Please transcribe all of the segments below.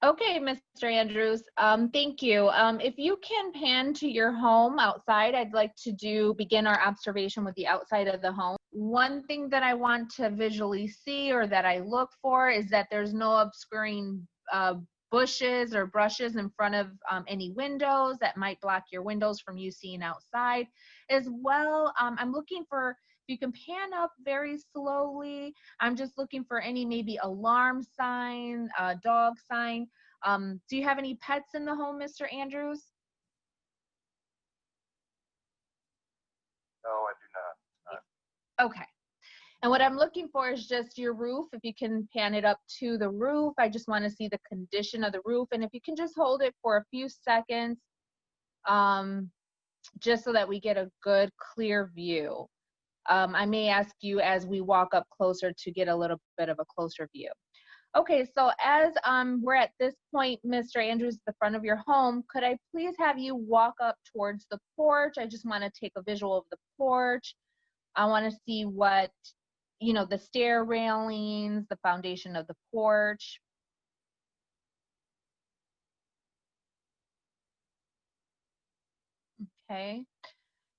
Okay, Mr. Andrews, thank you. If you can pan to your home outside, I'd like to begin our observation with the outside of the home. One thing that I want to visually see or that I look for is that there's no obscuring bushes or brushes in front of any windows that might block your windows from you seeing outside. As well, I'm looking for, if you can pan up very slowly, I'm just looking for any maybe alarm sign, dog sign. Do you have any pets in the home, Mr. Andrews? No, I do not. Okay. And what I'm looking for is just your roof. If you can pan it up to the roof, I just want to see the condition of the roof. And if you can just hold it for a few seconds, just so that we get a good, clear view. I may ask you as we walk up closer to get a little bit of a closer view. Okay, so as we're at this point, Mr. Andrews, the front of your home, could I please have you walk up towards the porch? I just want to take a visual of the porch. I want to see what, you know, the stair railings, the foundation of the porch. Okay.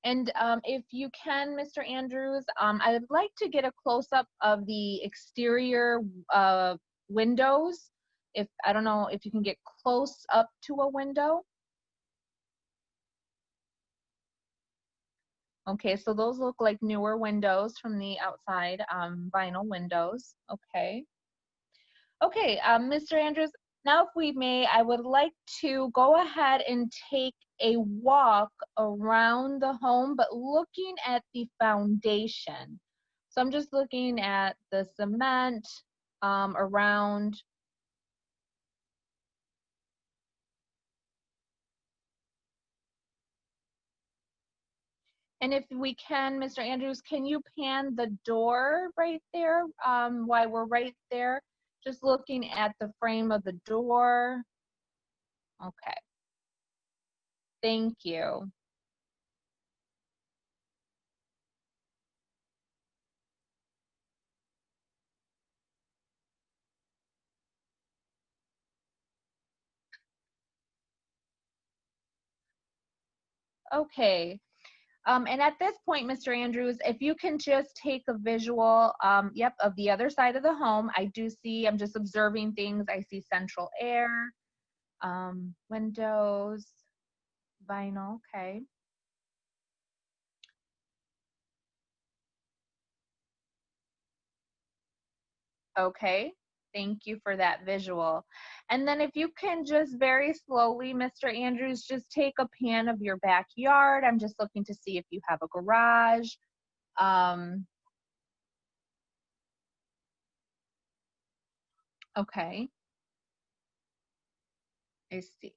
And if you can, Mr. Andrews, I would like to get a close-up of the exterior windows. If I don't know if you can get close up to a window. Okay, so those look like newer windows from the outside, vinyl windows. Okay. Okay, Mr. Andrews, now if we may, I would like to go ahead and take a walk around the home, but looking at the foundation. So I'm just looking at the cement around. And if we can, Mr. Andrews, can you pan the door right there while we're right there? Just looking at the frame of the door. Okay, thank you. Okay. And at this point, Mr. Andrews, if you can just take a visual, yep, of the other side of the home. I do see, I'm just observing things. I see central air, windows, vinyl, okay. Okay, thank you for that visual. And then if you can just very slowly, Mr. Andrews, just take a pan of your backyard. I'm just looking to see if you have a garage. Um, okay, I see.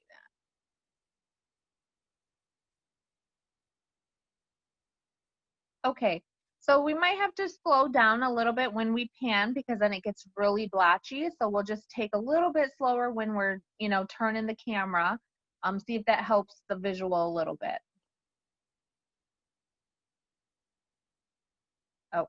Okay, so we might have to slow down a little bit when we pan because then it gets really blotchy. So we'll just take a little bit slower when we're, you know, turning the camera. See if that helps the visual a little bit. Okay.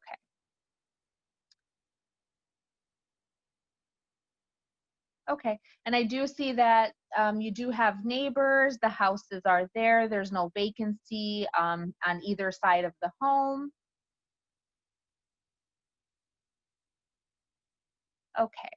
Okay, and I do see that you do have neighbors. The houses are there. There's no vacancy on either side of the home. Okay.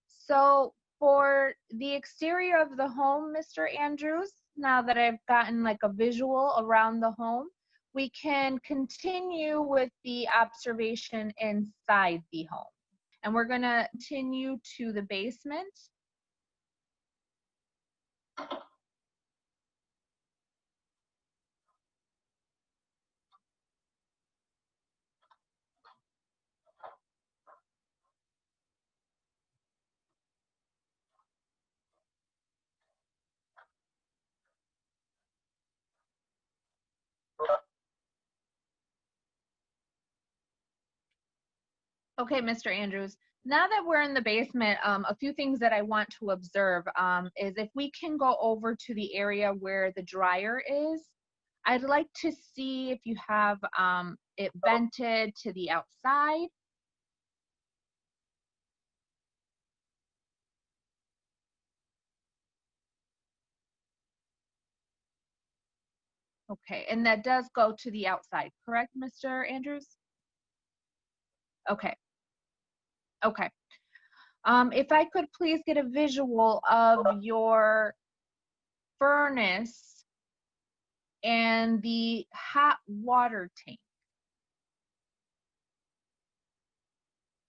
So for the exterior of the home, Mr. Andrews, now that I've gotten like a visual around the home, we can continue with the observation inside the home. And we're gonna continue to the basement. Okay, Mr. Andrews, now that we're in the basement, a few things that I want to observe is if we can go over to the area where the dryer is, I'd like to see if you have it vented to the outside. Okay, and that does go to the outside, correct, Mr. Andrews? Okay, okay. If I could please get a visual of your furnace and the hot water tank.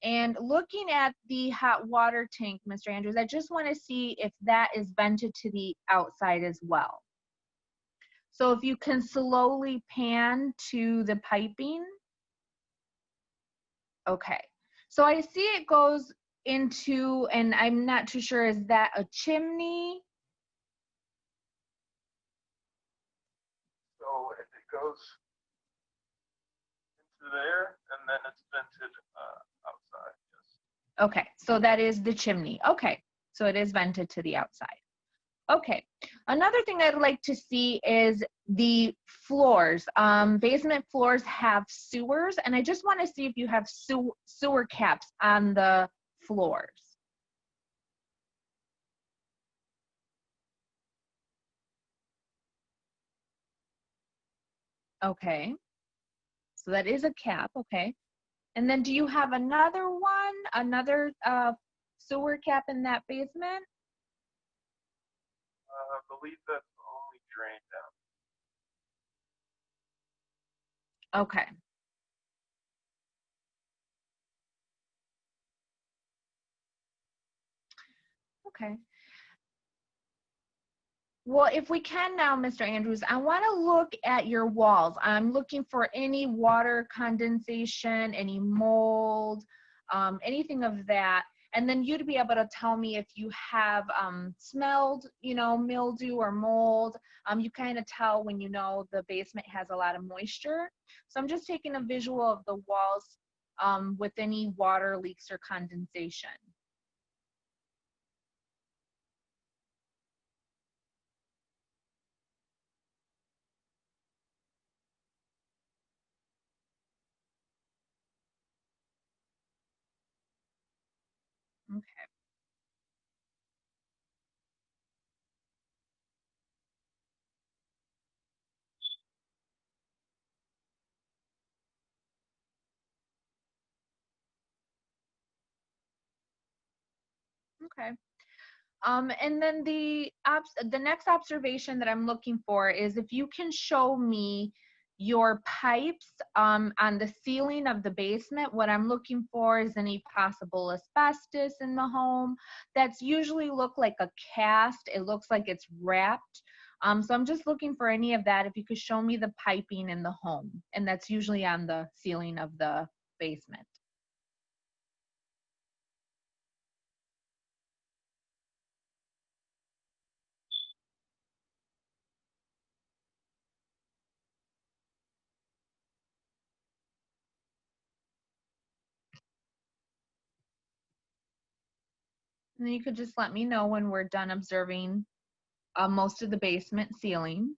And looking at the hot water tank, Mr. Andrews, I just want to see if that is vented to the outside as well. So if you can slowly pan to the piping. Okay. So I see it goes into, and I'm not too sure, is that a chimney? So if it goes into there, and then it's vented outside, yes. Okay, so that is the chimney. Okay, so it is vented to the outside. Okay, another thing I'd like to see is the floors. Basement floors have sewers, and I just want to see if you have sewer caps on the floors. Okay, so that is a cap, okay. And then do you have another one, another sewer cap in that basement? I believe that's the only drain down. Okay. Okay. Well, if we can now, Mr. Andrews, I want to look at your walls. I'm looking for any water condensation, any mold, anything of that. And then you'd be able to tell me if you have smelled, you know, mildew or mold. You kind of tell when you know the basement has a lot of moisture. So I'm just taking a visual of the walls with any water leaks or condensation. Okay. Okay. And then the next observation that I'm looking for is if you can show me your pipes on the ceiling of the basement. What I'm looking for is any possible asbestos in the home. That's usually look like a cast. It looks like it's wrapped. So I'm just looking for any of that. If you could show me the piping in the home, and that's usually on the ceiling of the basement. And then you could just let me know when we're done observing most of the basement ceiling.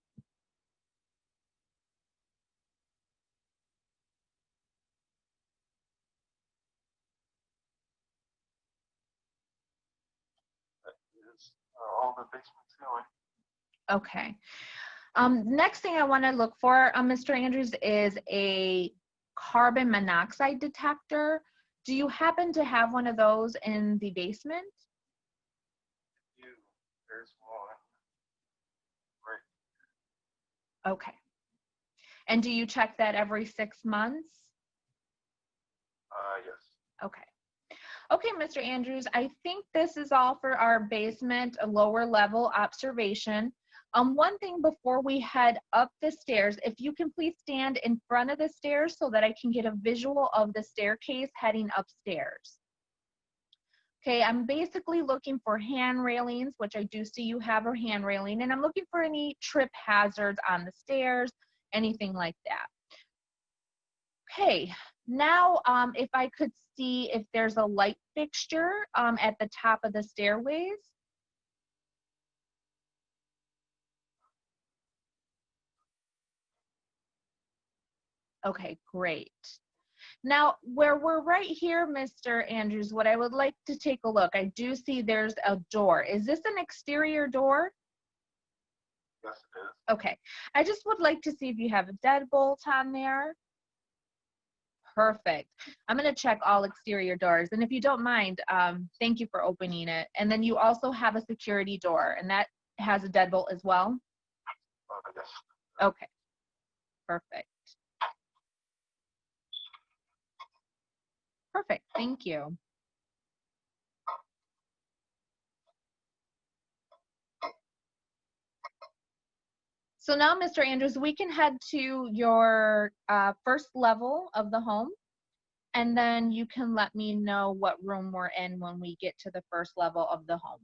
That is all the basement ceiling. Okay. Next thing I want to look for, Mr. Andrews, is a carbon monoxide detector. Do you happen to have one of those in the basement? There's one right. Okay. And do you check that every 6 months? Yes. Okay. Okay, Mr. Andrews, I think this is all for our basement lower level observation. One thing before we head up the stairs, if you can please stand in front of the stairs so that I can get a visual of the staircase heading upstairs. Okay, I'm basically looking for hand railings, which I do see you have a hand railing, and I'm looking for any trip hazards on the stairs, anything like that. Okay, now if I could see if there's a light fixture at the top of the stairways. Okay, great. Now, where we're right here, Mr. Andrews, what I would like to take a look, I do see there's a door. Is this an exterior door? Yes, it is. Okay. I just would like to see if you have a deadbolt on there. Perfect. I'm going to check all exterior doors. And if you don't mind, thank you for opening it. And then you also have a security door, and that has a deadbolt as well? Yes. Okay. Perfect. Perfect. Thank you. So now, Mr. Andrews, we can head to your first level of the home, and then you can let me know what room we're in when we get to the first level of the home.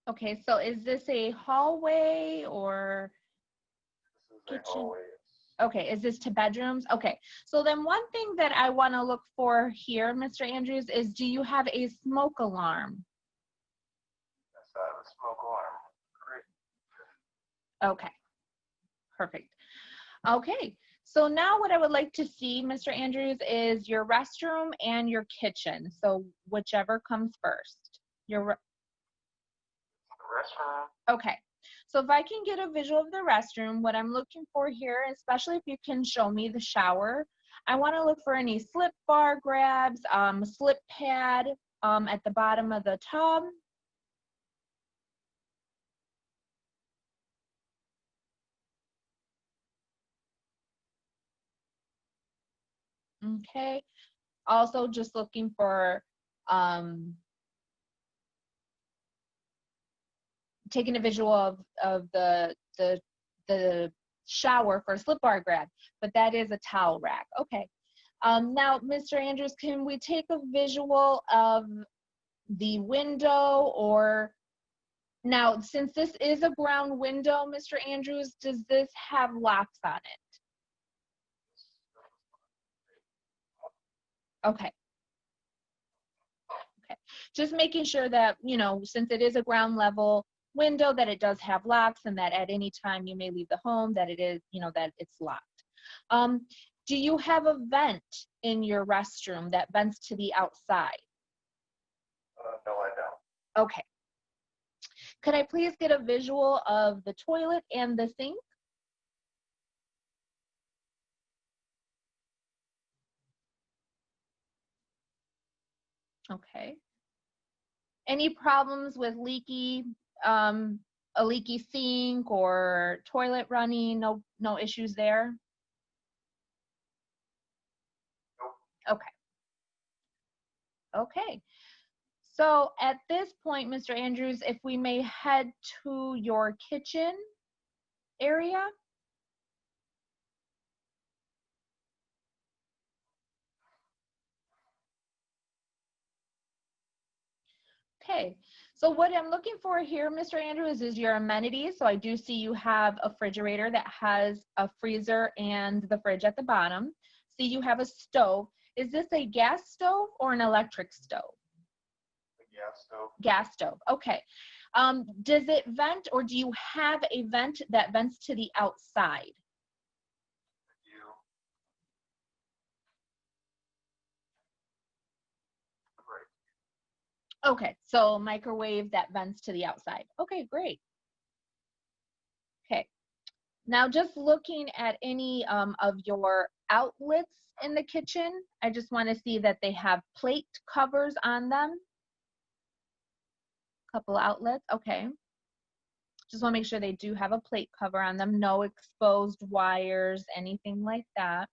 Okay, so is this a hallway or This is kitchen? a hallway. Okay, is this to bedrooms? Okay, so then one thing that I want to look for here, Mr. Andrews, is do you have a smoke alarm? Yes, I have a smoke alarm. Great. Okay, perfect. Okay, so now what I would like to see, Mr. Andrews, is your restroom and your kitchen. So whichever comes first. Your The restroom. Okay, so if I can get a visual of the restroom, what I'm looking for here, especially if you can show me the shower, I want to look for any slip bar grabs, slip pad at the bottom of the tub. Okay, also just looking for taking a visual of the shower for a slip bar grab, but that is a towel rack. Okay. Now, Mr. Andrews, can we take a visual of the window, or now, since this is a ground window, Mr. Andrews, does this have locks on it? Okay. Okay. Just making sure that, you know, since it is a ground level window, that it does have locks, and that at any time you may leave the home, that it is, you know, that it's locked. Do you have a vent in your restroom that vents to the outside? No, I don't. Okay. Could I please get a visual of the toilet and the sink? Okay. Any problems with a leaky sink or toilet running? No issues there? Nope. Okay. Okay. So at this point, Mr. Andrews, if we may head to your kitchen area. Okay, so what I'm looking for here, Mr. Andrews, is your amenities. So I do see you have a refrigerator that has a freezer and the fridge at the bottom. See, you have a stove. Is this a gas stove or an electric stove? A gas stove. Gas stove, okay. Does it vent, or do you have a vent that vents to the outside? Okay, so microwave that vents to the outside. Okay, great. Okay, now just looking at any of your outlets in the kitchen, I just want to see that they have plate covers on them. Couple outlets, okay. Just want to make sure they do have a plate cover on them, no exposed wires, anything like that.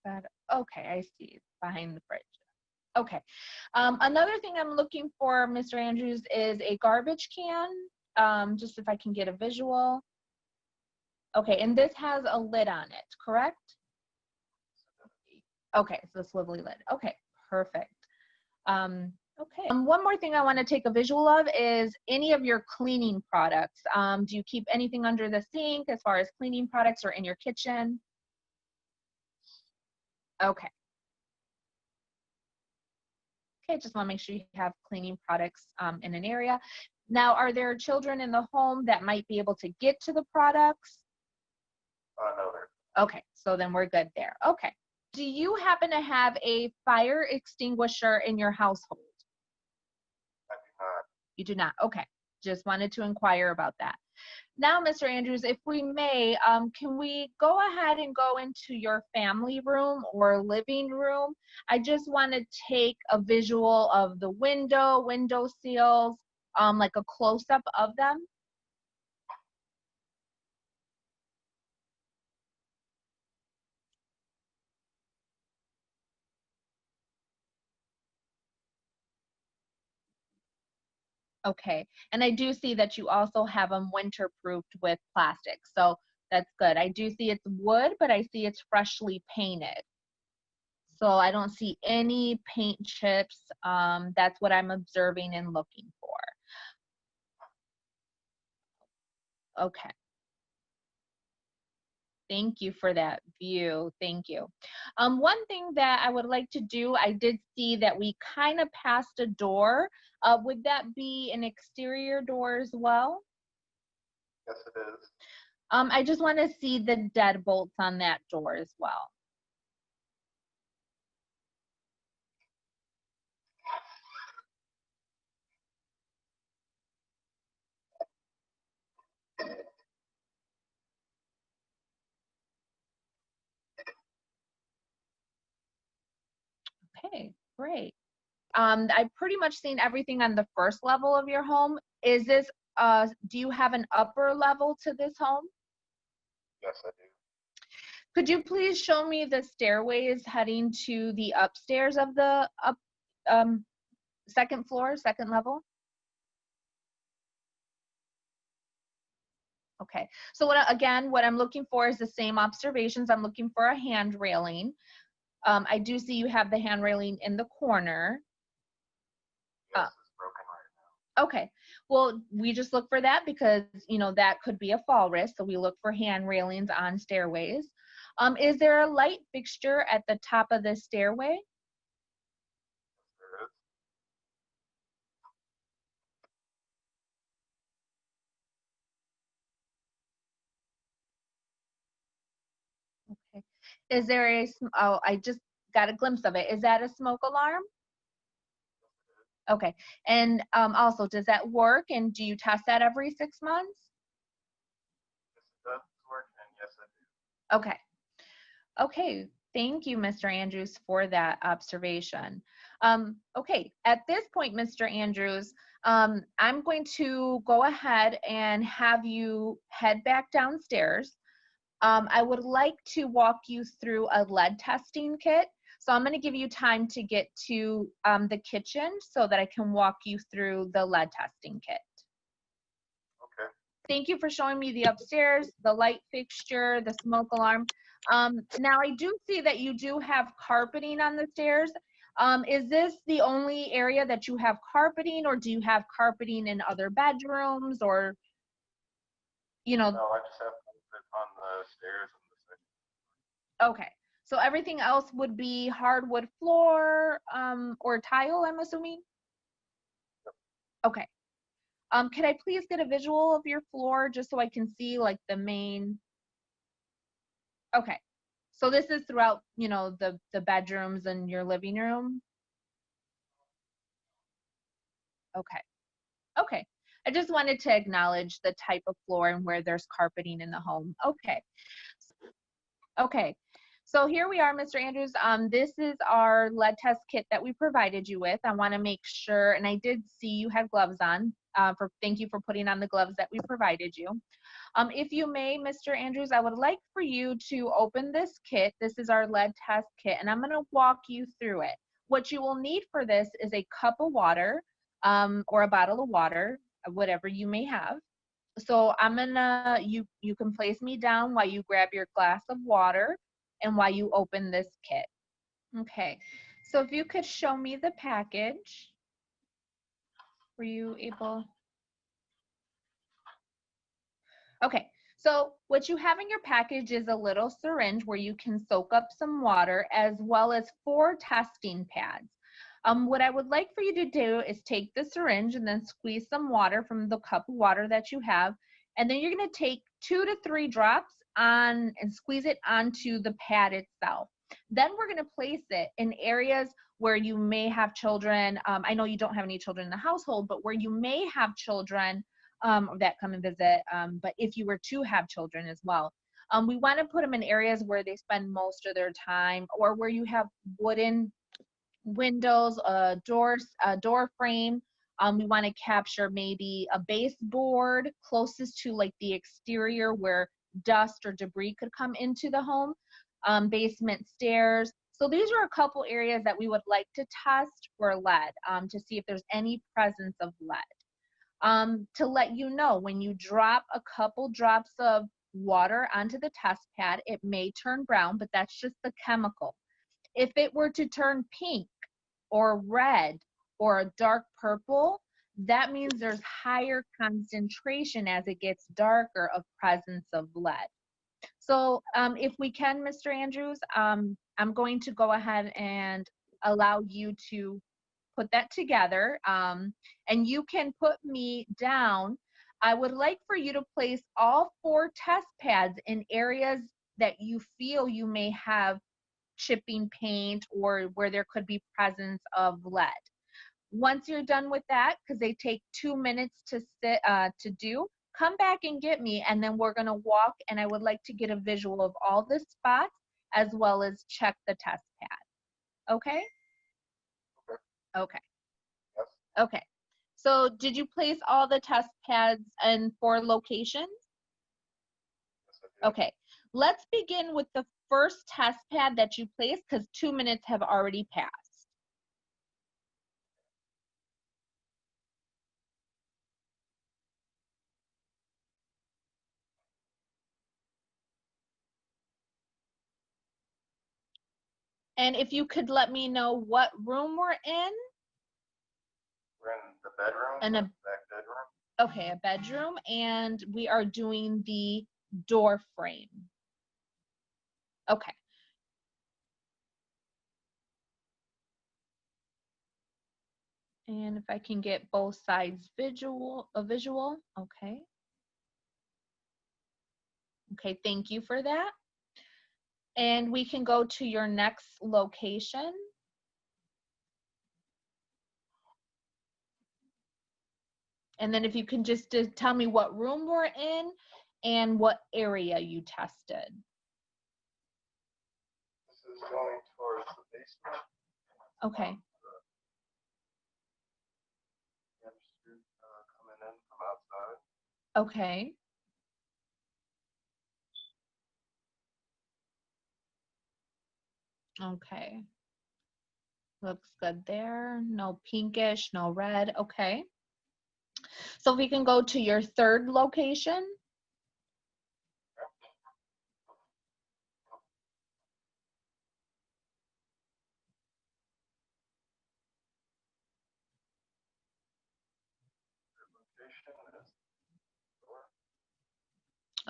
But, okay, I see, it's behind the fridge. Okay. Another thing I'm looking for, Mr. Andrews, is a garbage can, just if I can get a visual. Okay, and this has a lid on it, correct? Okay, so swivelly lid. Okay, perfect. Okay. One more thing I want to take a visual of is any of your cleaning products. Do you keep anything under the sink as far as cleaning products or in your kitchen? Okay. Okay, just want to make sure you have cleaning products in an area. Now, are there children in the home that might be able to get to the products? No, there. Okay, so then we're good there. Okay. Do you happen to have a fire extinguisher in your household? I do not. You do not. Okay. Just wanted to inquire about that. Now, Mr. Andrews, if we may, can we go ahead and go into your family room or living room? I just want to take a visual of the window sills, like a close-up of them. Okay, and I do see that you also have them winter-proofed with plastic, so that's good. I do see it's wood, but I see it's freshly painted. So I don't see any paint chips. That's what I'm observing and looking for. Okay. Thank you for that view. Thank you. One thing that I would like to do, I did see that we kind of passed a door. Would that be an exterior door as well? Yes, it is. I just want to see the deadbolts on that door as well. Okay, great. I've pretty much seen everything on the first level of your home. Is this, do you have an upper level to this home? Yes, I do. Could you please show me the stairways heading to the upstairs of the second floor, second level? Okay, so what I'm looking for is the same observations. I'm looking for a hand railing. I do see you have the hand railing in the corner. Yes, it's broken right now. Okay, well, we just look for that because, you know, that could be a fall risk. So we look for hand railings on stairways. Is there a light fixture at the top of the stairway? There is. Okay. Is there oh, I just got a glimpse of it. Is that a smoke alarm? Okay. And also, does that work? And do you test that every 6 months? Yes, it does work, and yes, I do. Okay. Okay. Thank you, Mr. Andrews, for that observation. Okay. At this point, Mr. Andrews, I'm going to go ahead and have you head back downstairs. I would like to walk you through a lead testing kit. So I'm going to give you time to get to the kitchen so that I can walk you through the lead testing kit. Okay. Thank you for showing me the upstairs, the light fixture, the smoke alarm. Now I do see that you do have carpeting on the stairs. Is this the only area that you have carpeting, or do you have carpeting in other bedrooms, or, you know? No, I just have it on the stairs and the second. Okay, so everything else would be hardwood floor or tile, I'm assuming? Okay. Can I please get a visual of your floor just so I can see like the main? Okay, so this is throughout, you know, the bedrooms and your living room? Okay, okay. I just wanted to acknowledge the type of floor and where there's carpeting in the home. Okay. Okay, so here we are, Mr. Andrews. This is our lead test kit that we provided you with. I want to make sure, and I did see you had gloves on. Thank you for putting on the gloves that we provided you. If you may, Mr. Andrews, I would like for you to open this kit. This is our lead test kit, and I'm going to walk you through it. What you will need for this is a cup of water or a bottle of water, whatever you may have. So I'm gonna, you can place me down while you grab your glass of water and while you open this kit. Okay, so if you could show me the package. Were you able? Okay, so what you have in your package is a little syringe where you can soak up some water, as well as 4 testing pads. What I would like for you to do is take the syringe and then squeeze some water from the cup of water that you have, and then you're going to take 2 to 3 drops on and squeeze it onto the pad itself. Then we're going to place it in areas where you may have children. I know you don't have any children in the household, but where you may have children that come and visit, but if you were to have children as well. We want to put them in areas where they spend most of their time, or where you have wooden windows, a door frame. We want to capture maybe a baseboard closest to like the exterior where dust or debris could come into the home, basement stairs. So these are a couple areas that we would like to test for lead, to see if there's any presence of lead. To let you know, when you drop a couple drops of water onto the test pad, it may turn brown, but that's just the chemical. If it were to turn pink or red or a dark purple, that means there's higher concentration as it gets darker of presence of lead. So if we can, Mr. Andrews, I'm going to go ahead and allow you to put that together, and you can put me down. I would like for you to place all 4 test pads in areas that you feel you may have chipping paint or where there could be presence of lead. Once you're done with that, because they take 2 minutes to do, come back and get me, and then we're going to walk, and I would like to get a visual of all the spots as well as check the test pad. Okay? Okay. Yes. Okay. So did you place all the test pads in 4 locations? Yes, I did. Okay. Let's begin with the first test pad that you placed, because 2 minutes have already passed. And if you could let me know what room we're in. We're in the bedroom, In a, back bedroom. okay, a bedroom, and we are doing the door frame. Okay. And if I can get both sides a visual, okay. Okay, thank you for that. And we can go to your next location. And then if you can just tell me what room we're in and what area you tested. This is going towards the basement. Okay. Coming in from outside. Okay. Okay. Looks good there. No pinkish, no red. Okay. So we can go to your third location.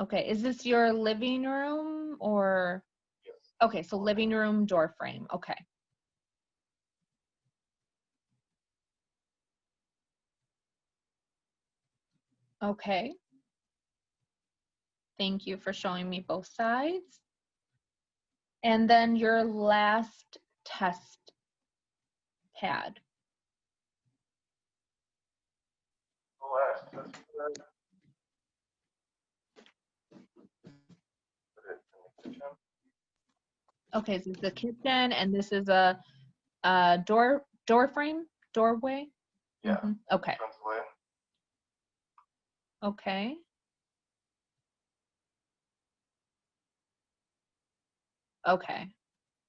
Okay, is this your living room or? Yes. Okay, so living room door frame. Okay. Okay. Thank you for showing me both sides. And then your last test pad. The last test pad. Put it in the kitchen. Okay, so this is the kitchen, and this is a door frame, doorway. Yeah. Okay. Translate. Okay. Okay.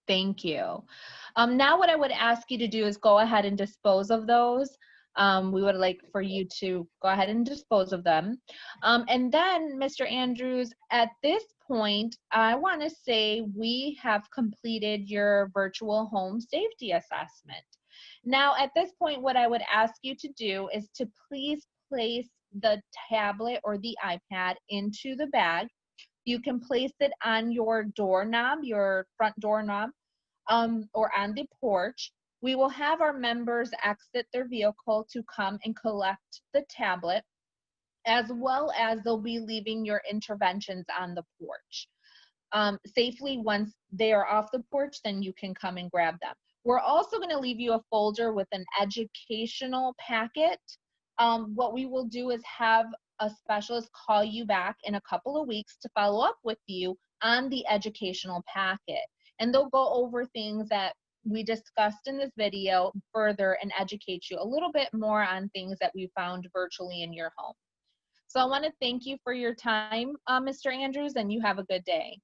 Thank you. Now what I would ask you to do is go ahead and dispose of those. We would like for you to go ahead and dispose of them. And then, Mr. Andrews, at this point, I want to say we have completed your virtual home safety assessment. Now, at this point, what I would ask you to do is to please place the tablet or the iPad into the bag. You can place it on your doorknob, your front doorknob, or on the porch. We will have our members exit their vehicle to come and collect the tablet, as well as they'll be leaving your interventions on the porch. Safely. Once they are off the porch, then you can come and grab them. We're also going to leave you a folder with an educational packet. What we will do is have a specialist call you back in a couple of weeks to follow up with you on the educational packet. And they'll go over things that we discussed in this video further and educate you a little bit more on things that we found virtually in your home. So I want to thank you for your time, Mr. Andrews, and you have a good day.